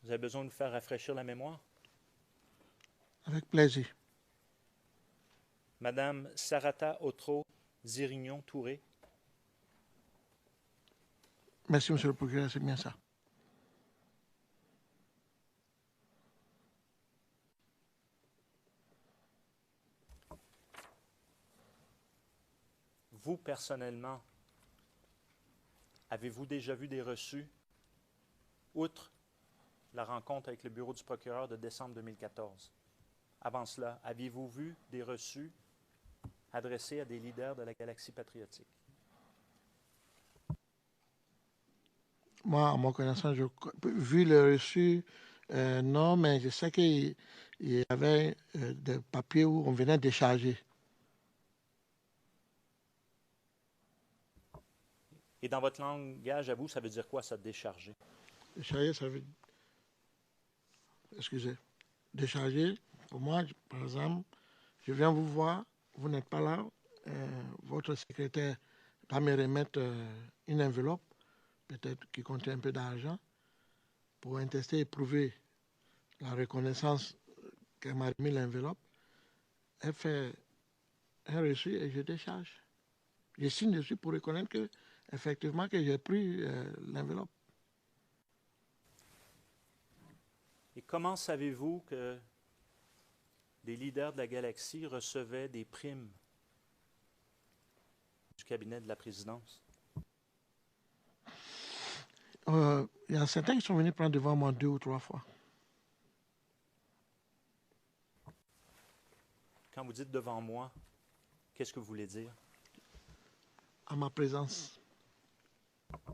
Vous avez besoin de vous faire rafraîchir la mémoire? Avec plaisir. Madame Sarata Otro Zirignon Touré. Merci, monsieur le procureur, c'est bien ça. Vous, personnellement, avez-vous déjà vu des reçus, outre la rencontre avec le bureau du procureur de décembre 2014. Avant cela, aviez-vous vu des reçus adressés à des leaders de la Galaxie patriotique? Moi, à ma connaissance, vu le reçu, non, mais je sais qu'il y avait des papiers où on venait décharger. Et dans votre langage à vous, ça veut dire quoi, ça, décharger? Décharger, ça veut dire... Excusez. Décharger, pour moi, par exemple, je viens vous voir, vous n'êtes pas là, votre secrétaire va me remettre une enveloppe, peut-être qui contient un peu d'argent, pour attester et prouver la reconnaissance qu'elle m'a remis l'enveloppe. Elle fait un reçu et je décharge. Je signe dessus pour reconnaître que, effectivement, que j'ai pris l'enveloppe. Et comment savez-vous que les leaders de la Galaxie recevaient des primes du cabinet de la présidence? Il y a certains qui sont venus prendre devant moi 2 ou 3 fois. Quand vous dites devant moi, qu'est-ce que vous voulez dire? À ma présence.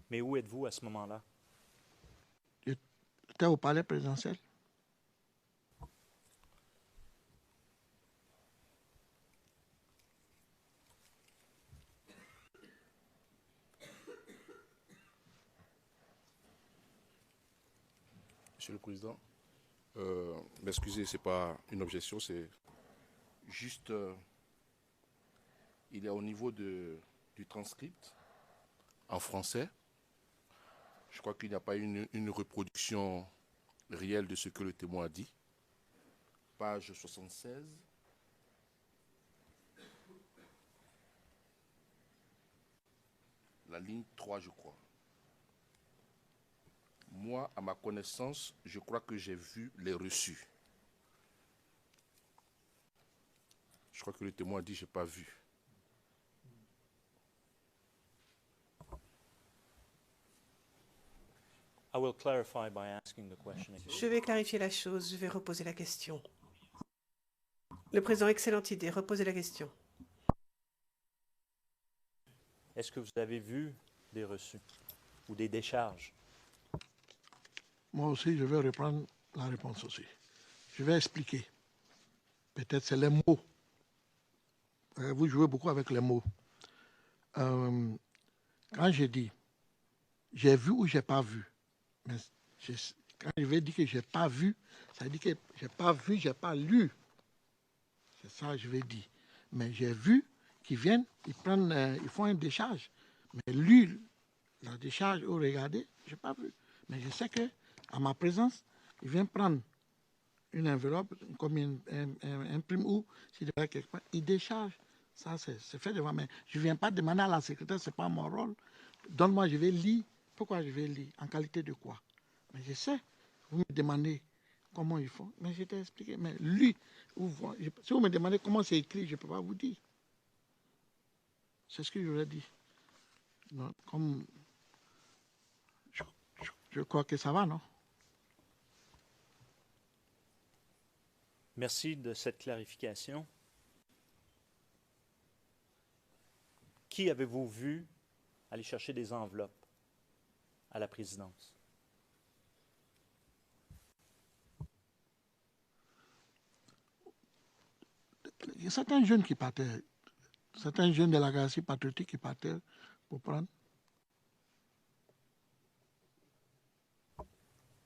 Mais où êtes-vous à ce moment-là? J'étais au palais présidentiel. Monsieur le Président, excusez, ce n'est pas une objection, c'est juste, il est au niveau du transcript en français. Je crois qu'il n'y a pas une reproduction réelle de ce que le témoin a dit. Page 76. La ligne 3, je crois. Moi, à ma connaissance, je crois que j'ai vu les reçus. Je crois que le témoin a dit « j'ai pas vu ». I will clarify by asking the question again. Je vais clarifier la chose, je vais reposer la question. Le président, excellente idée, reposez la question. Est-ce que vous avez vu des reçus ou des décharges? Moi aussi, je vais reprendre la réponse aussi. Je vais expliquer. Peut-être c'est les mots. Vous jouez beaucoup avec les mots. Quand j'ai dit, j'ai vu ou j'ai pas vu, mais quand je vais dire que j'ai pas vu, ça veut dire que j'ai pas vu, j'ai pas lu. C'est ça que je vais dire. Mais j'ai vu qu'ils viennent, ils font une décharge. Mais lu, la décharge ou regarder, j'ai pas vu. Mais je sais que à ma présence, ils viennent prendre une enveloppe, comme un prime ou s'il est quelque part, ils déchargent. Ça, c'est fait devant. Mais je ne viens pas demander à la secrétaire, ce n'est pas mon rôle. Donne-moi, je vais lire. Pourquoi je vais lire? En qualité de quoi? Mais je sais, vous me demandez comment ils font, mais je t'ai expliqué. Mais lui, si vous me demandez comment c'est écrit, je ne peux pas vous dire. C'est ce que je vous ai dit. Non, comme je crois que ça va, non? Merci de cette clarification. Qui avez-vous vu aller chercher des enveloppes à la présidence? Il y a certains jeunes qui partaient, certains jeunes de la Galaxie patriotique qui partaient pour prendre.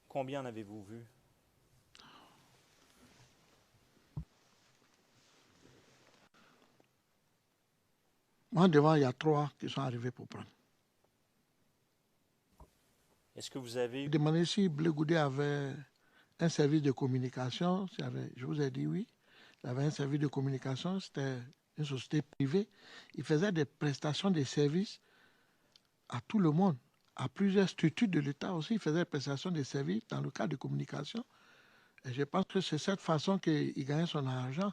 Combien en avez-vous vu? Moi, devant, il y a 3 qui sont arrivés pour prendre. Est-ce que vous avez... Demandez si Blé Goudé avait un service de communication. Je vous ai dit oui. Il avait un service de communication. C'était une société privée. Il faisait des prestations de services à tout le monde. À plusieurs structures de l'État aussi, il faisait des prestations de services dans le cadre de communication. Et je pense que c'est cette façon qu'il gagnait son argent.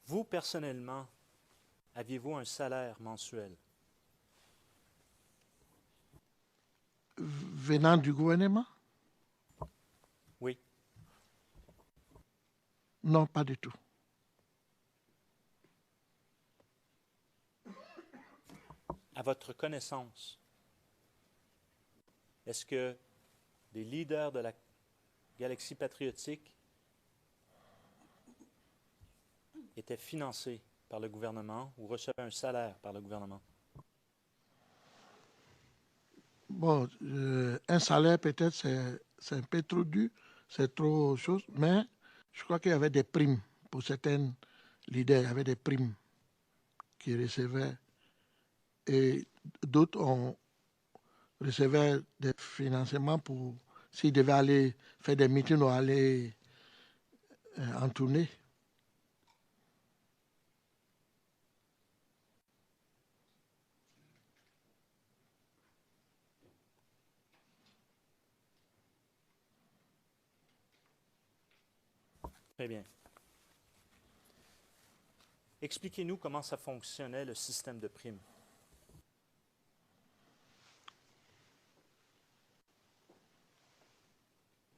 Vous, personnellement, aviez-vous un salaire mensuel? venant du gouvernement? Oui. Non, pas du tout. À votre connaissance, est-ce que des leaders de la Galaxie patriotique étaient financés par le gouvernement ou recevaient un salaire par le gouvernement? Bon, un salaire peut-être c'est un peu trop dur, c'est trop chose, mais je crois qu'il y avait des primes pour certains leaders, il y avait des primes qu'ils recevaient et d'autres recevaient des financements pour s'ils devaient aller faire des meetings ou aller en tournée. Très bien. Expliquez-nous comment ça fonctionnait, le système de primes.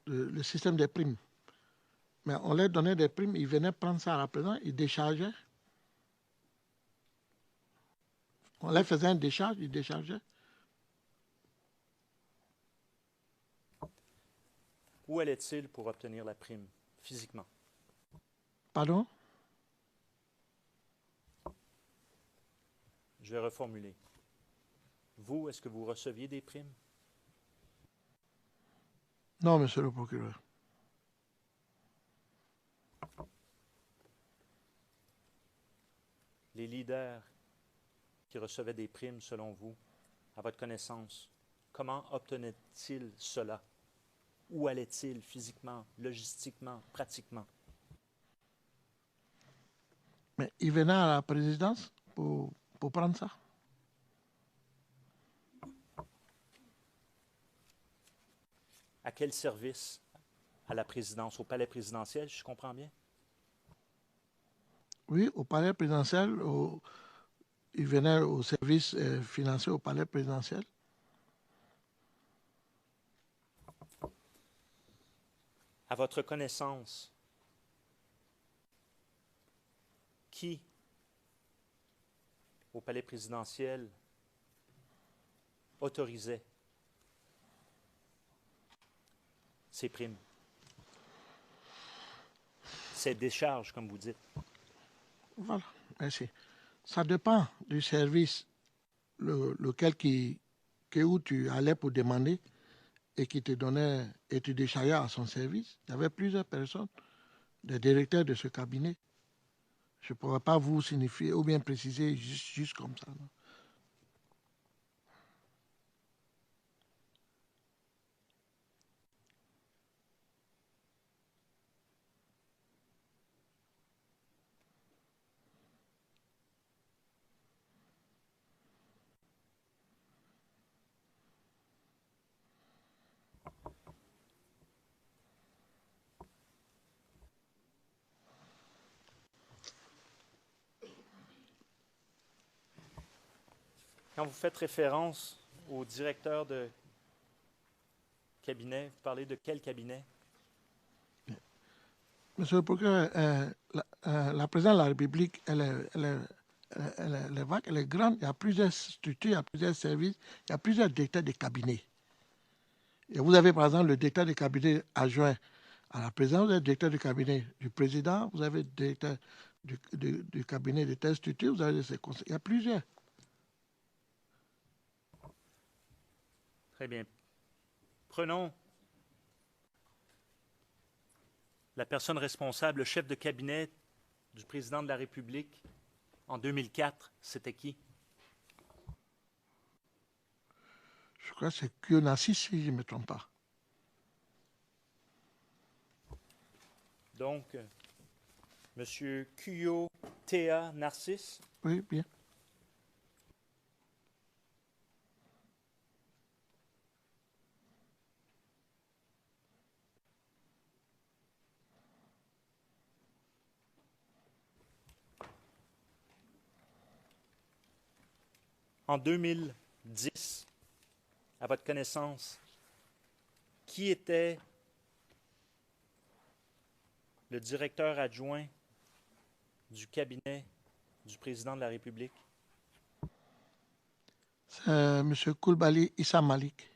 Le système des primes. Mais on leur donnait des primes, ils venaient prendre ça à la présence, ils déchargeaient. On leur faisait une décharge, ils déchargeaient. Où allait-il pour obtenir la prime, physiquement? Pardon? Je vais reformuler. Vous, est-ce que vous receviez des primes? Non, monsieur le procureur. Les leaders qui recevaient des primes, selon vous, à votre connaissance, comment obtenaient-ils cela? Où allaient-ils physiquement, logistiquement, pratiquement? Mais ils venaient à la présidence pour prendre ça. À quel service? À la présidence, au palais présidentiel, je comprends bien? Oui, au palais présidentiel, ils venaient au service financier au palais présidentiel. À votre connaissance, qui, au palais présidentiel, autorisait ces primes? Ces décharges, comme vous dites. Voilà, merci. Ça dépend du service lequel où tu allais pour demander et qui te donnait et tu déchargeais à son service. Il y avait plusieurs personnes, des directeurs de ce cabinet. Je ne pourrais pas vous signifier ou bien préciser juste comme ça. Non? Quand vous faites référence au directeur de cabinet, vous parlez de quel cabinet? Monsieur le procureur, la présidence de la République, elle est vague, elle est grande. Il y a plusieurs structures, il y a plusieurs services, il y a plusieurs directeurs de cabinet. Et vous avez par exemple le directeur de cabinet adjoint à la présidence, vous avez le directeur du cabinet du président, vous avez le directeur du cabinet de telle structure, vous avez ses conseils. Il y a plusieurs. Très bien. Prenons la personne responsable, le chef de cabinet du président de la République en 2004, c'était qui? Je crois que c'est Kionassis, si je ne me trompe pas. Donc, M. Kuyo Théa Narcisse. Oui, bien. En 2010, à votre connaissance, qui était le directeur adjoint du cabinet du président de la République? C'est M. Koulibaly Issa Malik.